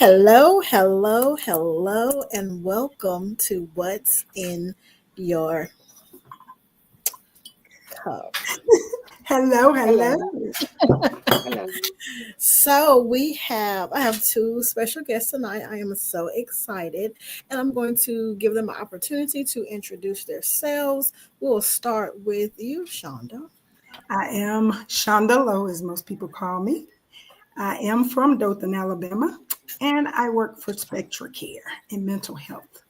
Hello, hello, hello, and welcome to What's in Your Cup. Hello, hello. Hello. Hello. I have two special guests tonight. I am so excited, and I'm going to give them an opportunity to introduce themselves. We'll start with you, Shonda. I am Shonda Lowe, as most people call me. I am from Dothan, Alabama, and I work for Spectra Care in mental health.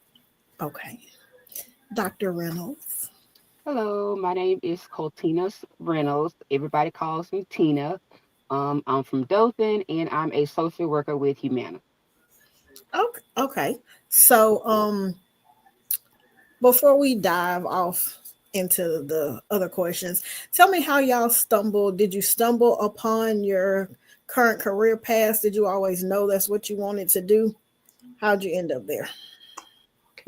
Okay. Dr. Reynolds. Hello. My name is Coltina Reynolds. Everybody calls me Tina. I'm from Dothan and I'm a social worker with Humana. Okay. So, before we dive off into the other questions, tell me how y'all stumbled. Did you stumble upon your current career path? Did you always know that's what you wanted to do? How'd you end up there?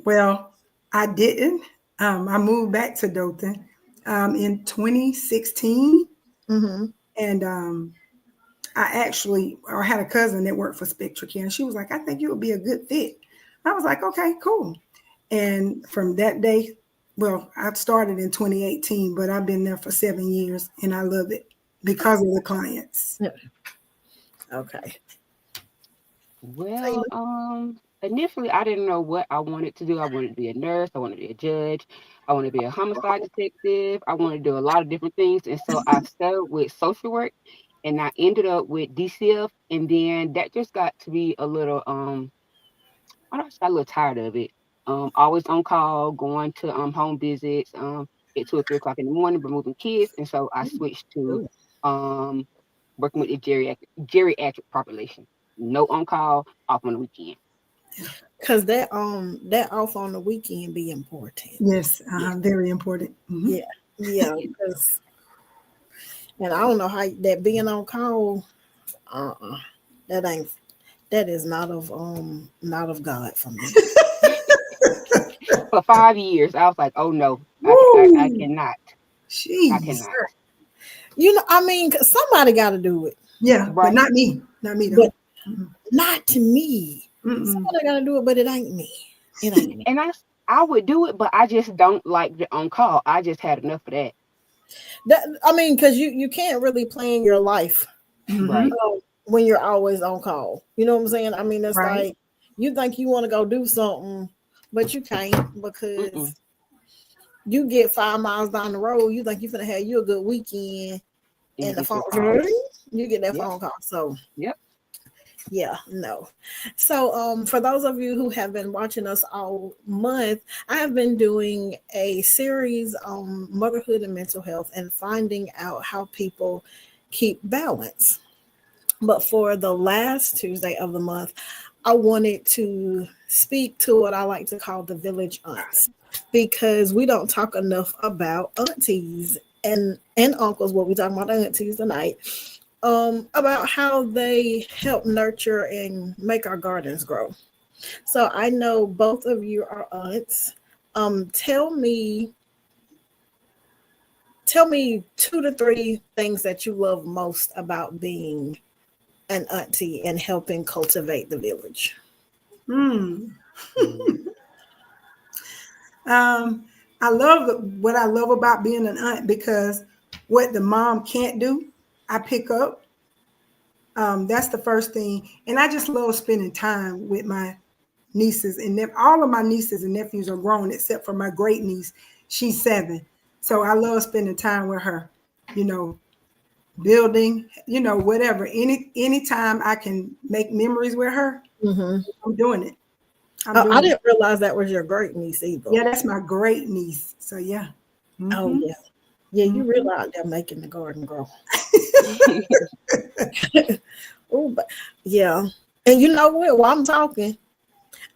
Well, I didn't. I moved back to Dothan in 2016, Mm-hmm. and I had a cousin that worked for Spectra Care, and she was like, "I think you would be a good fit." I was like, "Okay, cool." And from that day, well, I started in 2018, but I've been there for 7 years and I love it because of the clients. Yeah. Okay. Well, Tina. initially I didn't know what I wanted to do. I wanted to be a nurse, I wanted to be a judge, I wanted to be a homicide detective, I wanted to do a lot of different things. And so I started with social work and I ended up with DCF and then that just got to be a little I just got a little tired of it. Always on call, going to home visits, at 2 or 3 o'clock in the morning, removing kids, and so I switched to Ooh. um working with the geriatric population. No on call, off on the weekend. Cause that off on the weekend be important. Yes, Yeah. very important. Yeah. Yeah. Cause and I don't know how that being on call, uh-uh. That ain't that is not of God for me. For 5 years, I was like, oh no, I Woo! cannot, I Jeez. cannot. You know, I mean, 'cause somebody got to do it, Yeah, but Right. not me. Not me though. but not to me. Mm-mm. Somebody got to do it, but it ain't me. It ain't me. And I would do it, but I just don't like the on call. I just had enough of that. That I mean, because you can't really plan your life Mm-hmm. Right. when you're always on call. You know what I'm saying? I mean, it's Right. like you think you want to go do something, but you can't Mm-mm. because you get 5 miles down the road. You think you're gonna have you a good weekend, And you and the get your phone call. you get that Yep. phone call. So Yep. yeah, no. So, for those of you who have been watching us all month, I have been doing a series on motherhood and mental health and finding out how people keep balance. But for the last Tuesday of the month, I wanted to speak to what I like to call the village aunts because we don't talk enough about aunties and uncles. What we talking about aunties tonight, about how they help nurture and make our gardens grow. So I know both of you are aunts. Tell me 2 to 3 things that you love most about being an auntie and helping cultivate the village. Mm. Mm. Um, what I love about being an aunt because what the mom can't do, I pick up. That's the first thing, and I just love spending time with my nieces and all of my nieces and nephews are grown except for my great niece. She's 7, so I love spending time with her. You know, building. Whatever. Anytime I can make memories with her, Mm-hmm. I'm doing it. I'm I doing it. didn't realize that was your great niece either. Yeah, that's my great niece. So yeah. Oh Mm-hmm. yeah, yeah. You Mm-hmm. realize they're making the garden grow. Oh, but yeah. And you know what? While I'm talking,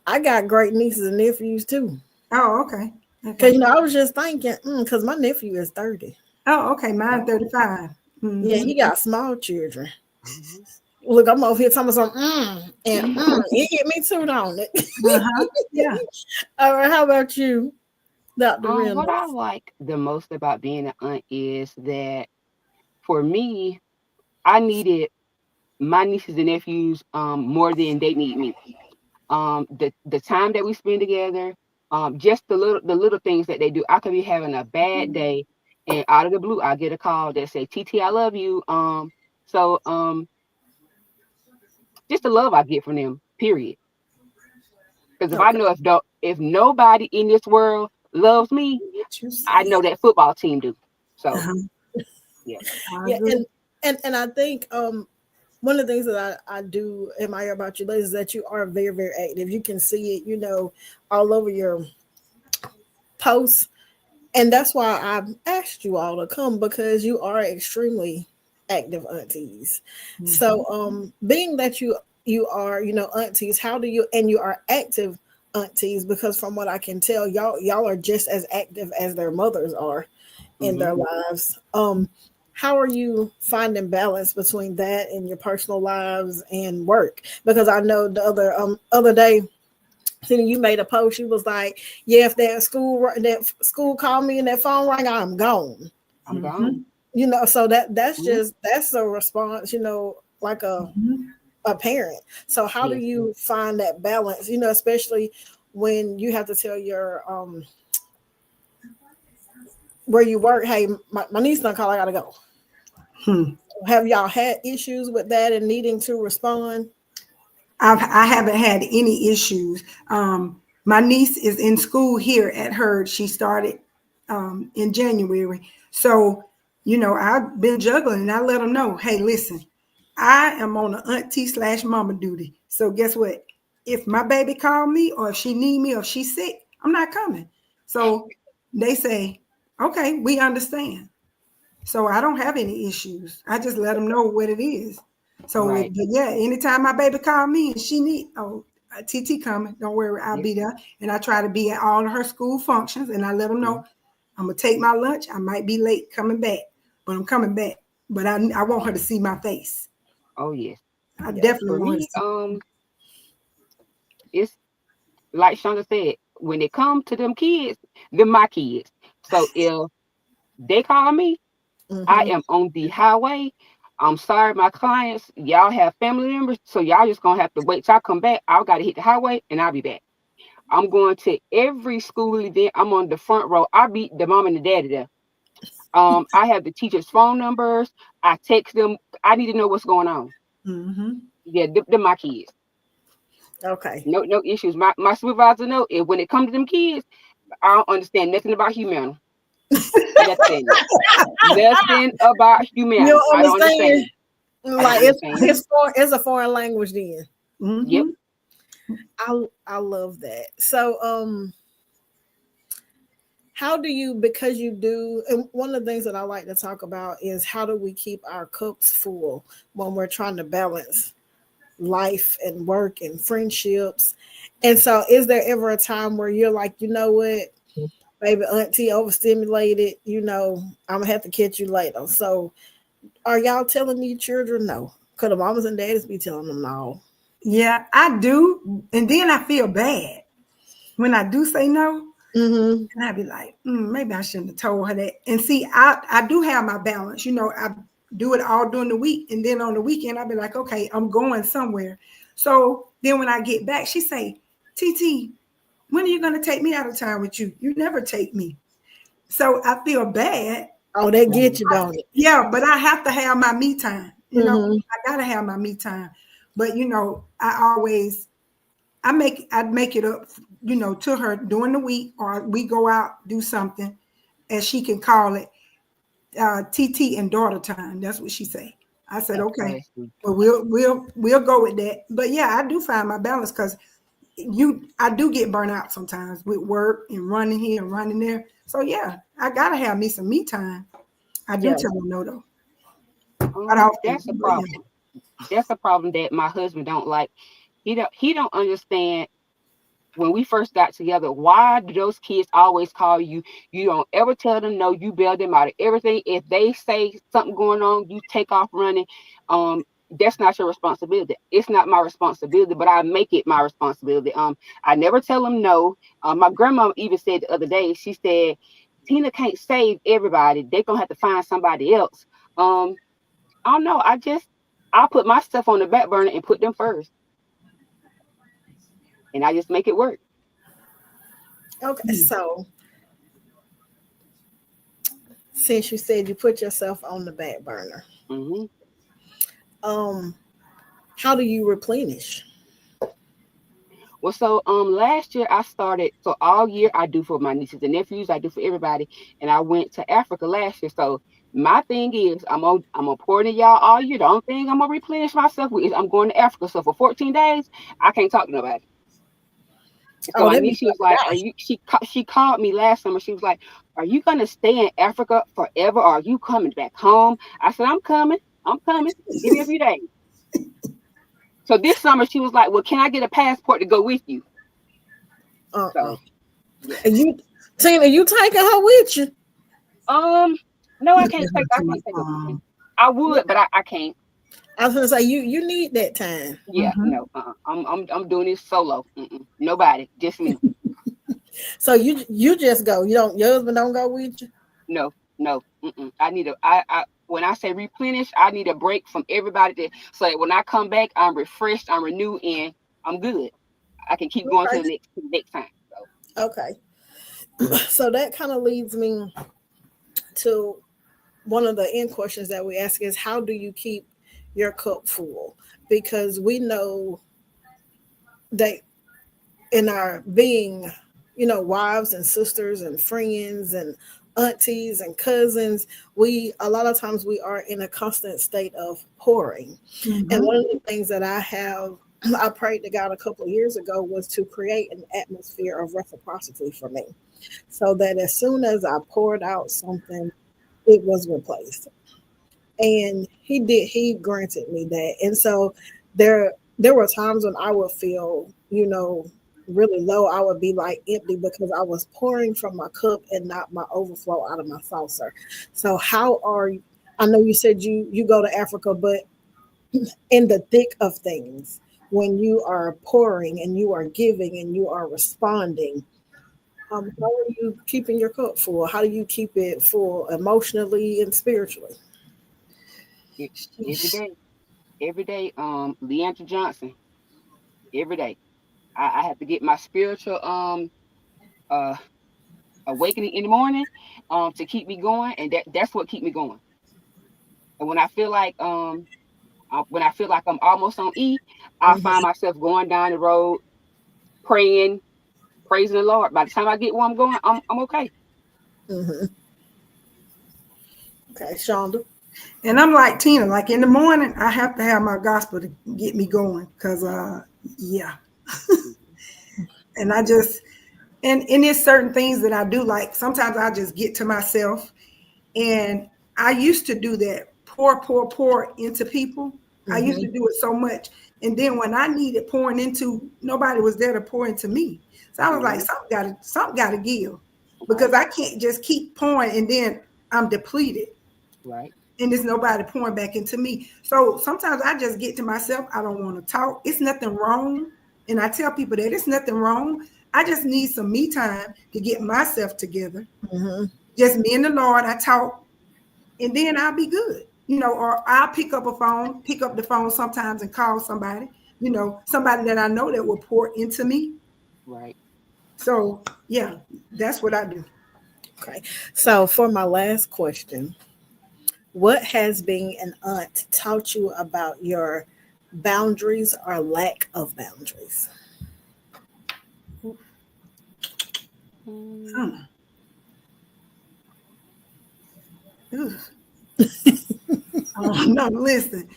I got great nieces and nephews too. Oh, okay. Cause Okay. I was just thinking, cause my nephew is 30. Oh, okay. Mine Oh. 35. Yeah, Mm-hmm. he got small children. Mhm. Look, I'm over here talking about some it hit me too, don't it? Uh-huh. Yeah. All right, how about you, Dr. What I Reynolds? like the most about being an aunt is that for me, I needed my nieces and nephews more than they need me. The time that we spend together, just the little things that they do. I could be having a bad day, and out of the blue, I get a call that say, "TT, I love you." So just the love I get from them. Period. Because if I Okay. know if nobody in this world loves me, What you I say? know that football team do. So Uh-huh. yeah. I Yeah, agree. and I think one of the things that I do admire about you ladies is that you are very, very active. You can see it, all over your posts. And that's why I asked you all to come because you are extremely active aunties. Mhm. So being that you are, aunties, how do you and you are active aunties because from what I can tell, y'all are just as active as their mothers are in Hmm. their lives. How are you finding balance between that and your personal lives and work? Because I know the other day, you made a post. You was like, "Yeah, if that school called me and that phone rang, I'm gone." I'm gone. Mhm. So that's Hmm. just that's a response. Like Mhm. a parent. So how do Yes. you find that balance? Especially when you have to tell your where you work, hey, my niece done call, I gotta go. Hmm. Have y'all had issues with that and needing to respond? I haven't had any issues. My niece is in school here at Herd. She started in January. So, I've been juggling and I let them know, hey, listen, I am on a auntie slash mama duty. So guess what? If my baby call me or if she need me or if she's sick, I'm not coming. So they say, okay, we understand. So I don't have any issues. I just let them know what it is. So, Right. but yeah, anytime my baby call me and she need, TT coming, don't worry, I'll Yep. be there. And I try to be at all of her school functions and I let them Mhm. know I'm gonna take my lunch. I might be late coming back, but I'm coming back. But I want her to see my face. Oh yes. I Yeah. definitely For want her to me, see. it's like Shonda said, when it comes to them kids, they're my kids. So if they call me, I Mm-hmm. am on the highway. I'm sorry, my clients, y'all have family members, so y'all just gonna have to wait till I come back. I gotta hit the highway and I'll be back. I'm going to every school event. I'm on the front row. I beat the mom and the daddy there. I have the teachers' phone numbers. I text them. I need to know what's going on. Mm-hmm. Yeah, they're my kids. Okay. No issues. My supervisor know if when it comes to them kids, I don't understand nothing about humanity. Nothing. Nothing about You humanity. don't I don't understand? understand. I don't Like it's understand. it's for it's a foreign language then. Yep. Mm-hmm. I love that. So how do you because you do and one of the things that I like to talk about is how do we keep our cups full when we're trying to balance life and work and friendships. And so is there ever a time where you're like, you know what, baby auntie overstimulated, I'm gonna have to catch you later. So are y'all telling these children no? Could the mamas and daddies be telling them no? Yeah, I do. And then I feel bad when I do say no. Mm-hmm. And I'd be like, maybe I shouldn't have told her that. And see, I do have my balance. I do it all during the week. And then on the weekend, I'd be like, okay, I'm going somewhere. So then when I get back, she say, TT, when are you going to take me out of town with you? You never take me. So I feel bad. Oh, they Right. get you, don't it? Yeah, but I have to have my me time. Mm-hmm. I got to have my me time. But, I'd make it up, to her during the week, or we go out, do something, as she can call it, TT and daughter time. That's what she say. I said, Oh, okay, that's sweet. well, we'll go with that. But yeah, I do find my balance because I do get burnt out sometimes with work and running here and running there. So yeah, I gotta have me some me time. I do Yeah. tell them no though, not often, That's a but yeah. problem. That's a problem that my husband don't like. He don't understand when we first got together, why do those kids always call you? You don't ever tell them no. You bail them out of everything. If they say something going on, you take off running. That's not your responsibility. It's not my responsibility, but I make it my responsibility. I never tell them no. My grandma even said the other day, she said, Tina can't save everybody. They're gonna have to find somebody else. I don't know. I put myself on the back burner and put them first, and I just make it work. Okay, so since you said you put yourself on the back burner, Hmm. um, how do you replenish? Well, so last year I started. So all year I do for my nieces and nephews. I do for everybody, and I went to Africa last year. So my thing is, I'm gonna pour into y'all all year. The only thing I'm gonna replenish myself with is I'm going to Africa. So for 14 days, I can't talk to nobody. So Oh, my that'd be niece, she fun was to like, die. she called me last summer. She was like, "Are you gonna stay in Africa forever? Or are you coming back home?" I said, "I'm coming. I'm coming. Give me a few days." So this summer she was like, "Well, can I get a passport to go with you?" Uh-uh. So yeah. And you, Tina, you taking her with you? Um, no, I Look can't at take. her I to can't take her with me. um, I would, but I can't. I was gonna say you need that time. Yeah, mhm. no. I'm doing this solo. Nobody, just me. So you just go. You don't. Your husband don't go with you. No, no. I need a. I when I say replenish, I need a break from everybody. So that when I come back, I'm refreshed, I'm renewed, and I'm good. I can keep going Okay. to the next time. So Okay. So that kind of leads me to one of the end questions that we ask is how do you keep your cup full? Because we know that in our being, wives and sisters and friends and aunties and cousins, we a lot of times we are in a constant state of pouring. And Mhm. one of the things that I prayed to God a couple of years ago was to create an atmosphere of reciprocity for me, so that as soon as I poured out something, it was replaced. And he granted me that. And so there were times when I would feel, really low. I would be like empty because I was pouring from my cup and not my overflow out of my saucer. So how are you? I know you said you go to Africa, but in the thick of things, when you are pouring and you are giving and you are responding, how are you keeping your cup full? How do you keep it full emotionally and spiritually? it, every day, Leandra Johnson, every day. I have to get my spiritual uh awakening in the morning to keep me going, and that's what keep me going. And when I feel like I'm almost on E, I find Hmm. myself going down the road praying, praising the Lord. By the time I get where I'm going, I'm okay. Hmm. Okay, Shonda. And I'm like Tina, like in the morning, I have to have my gospel to get me going. Cause yeah. And I just and there's certain things that I do. Like sometimes I just get to myself. And I used to do that, pour into people. I used to Hmm. do it so much. And then when I needed pouring into, nobody was there to pour into me. So I was like, Hmm. something gotta give. Because Right, I can't just keep pouring and then I'm depleted right, and there's nobody pouring back into me. So sometimes I just get to myself. I don't want to talk. It's nothing wrong. And I tell people that it's nothing wrong. I just need some me time to get myself together. Hmm. Just me and the Lord. I talk and then I'll be good. Or I'll pick up the phone sometimes and call somebody, somebody that I know that will pour into me. right. So yeah, that's what I do. Okay. So for my last question, what has being an aunt taught you about your boundaries or lack of boundaries? Mm, Hmm. No, listen,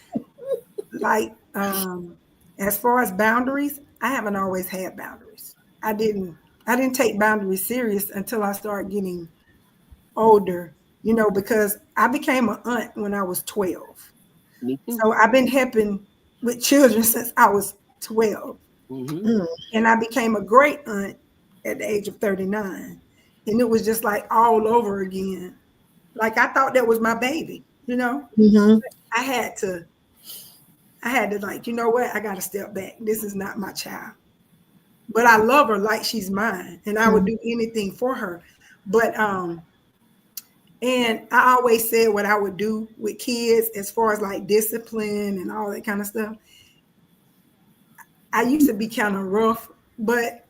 like as far as boundaries, I haven't always had boundaries. I didn't take boundaries serious until I started getting older, because I became an aunt when I was 12. me too. So I've been helping with children since I was 12. Hmm. Mm-hmm. And I became a great aunt at the age of 39. And it was just like all over again. Like I thought that was my baby. I had to, like, you know what? I got to step back. This is not my child. But I love her like she's mine. And I would do anything for her. But And I always said what I would do with kids as far as like discipline and all that kind of stuff. I used to be kind of rough, but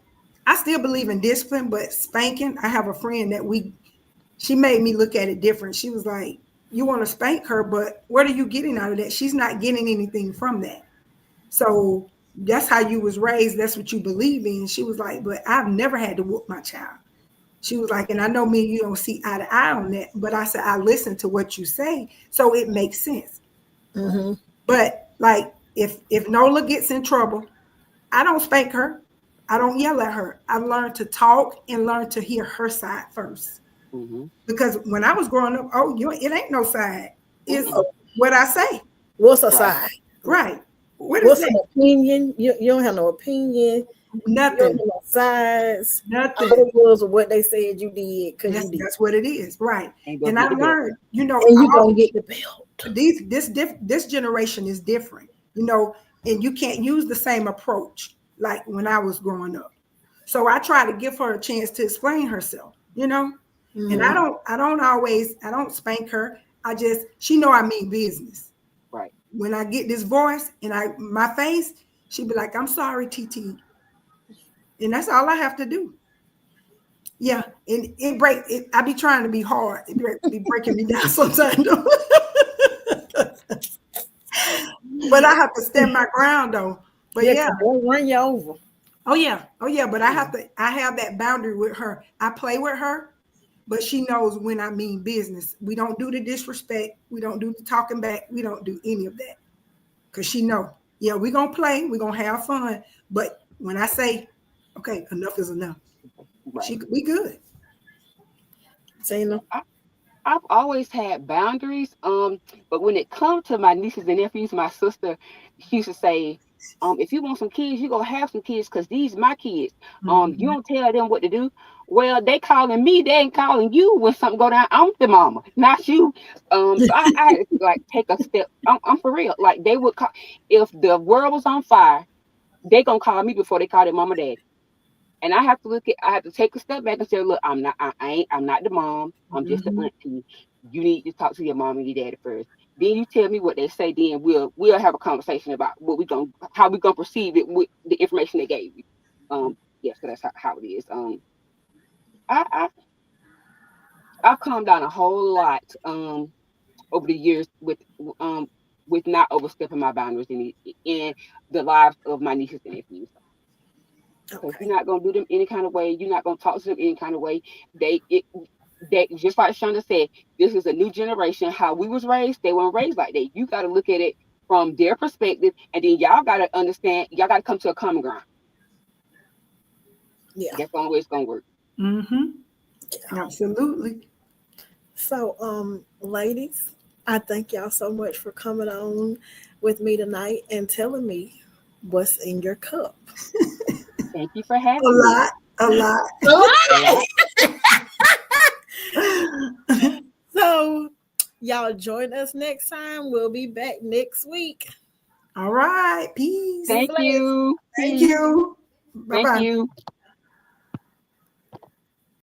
I still believe in discipline, but spanking, I have a friend that she made me look at it different. She was like, you want to spank her, but what are you getting out of that? She's not getting anything from that. So that's how you was raised. That's what you believe in. She was like, but I've never had to whoop my child. She was like, and I know me and you don't see eye to eye on that, but I said, I listen to what you say, so it makes sense. Mm-hmm. But like, if Nola gets in trouble, I don't spank her. I don't yell at her. I've learned to talk and learn to hear her side first. Mm-hmm. Because when I was growing up, it ain't no side. It's Mm-mm. what I say. What's a Right. side? Right. What is What's that? an opinion? You don't have no opinion. You don't Nothing. have no sides. Nothing. All it was what they said you did because you did. That's what it is. Right. And go And get I the belt. learned, And you gonna get the belt. this generation is different, and you can't use the same approach like when I was growing up. So I try to give her a chance to explain herself, and Mhm. I don't spank her. She know I mean business. Right. When I get this voice and my face, she be like, I'm sorry, TT. And that's all I have to do. Yeah. And I be trying to be hard. It be breaking me down sometimes. But I have to stand my ground though. But Yeah, yeah. they'll run you over. Oh yeah. But I have that boundary with her. I play with her, but she knows when I mean business. We don't do the disrespect. We don't do the talking back. We don't do any of that. Cause she know, yeah, we're gonna play, we're gonna have fun. But when I say, okay, enough is enough, Right. we good. Tina. I've always had boundaries. But when it comes to my nieces and nephews, my sister, she used to say, if you want some kids, you gonna have some kids because these my kids. You don't tell them what to do. Well, they calling me, they ain't calling you when something go down. I'm the mama, not you. So I had to like take a step. I'm for real. Like they would call if the world was on fire, they gonna call me before they call their mama daddy. And I have to take a step back and say, look, I'm not the mom. I'm just the Mhm. auntie. You need to talk to your mom and your daddy first. Then you tell me what they say. Then we'll have a conversation about how we gonna perceive it with the information they gave you. Yeah, so that's how it is. I, I I've calmed down a whole lot over the years um with not overstepping my boundaries in the lives of my nieces and nephews. Because Okay. you're not gonna do them any kind of way. You're not gonna talk to them any kind of way. They just like Shonda said, this is a new generation. How we was raised, they weren't raised like that. You got to look at it from their perspective, and then y'all got to understand. Y'all got to come to a common ground. Yeah. That's the only way it's gonna work. Absolutely. So, ladies, I thank y'all so much for coming on with me tonight and telling me what's in your cup. Thank you for A having me. lot, a lot. A lot. So, y'all join us next time. We'll be back next week. All right. Peace. Thank Bless. you. Thank Peace. you. Thank Bye-bye. you.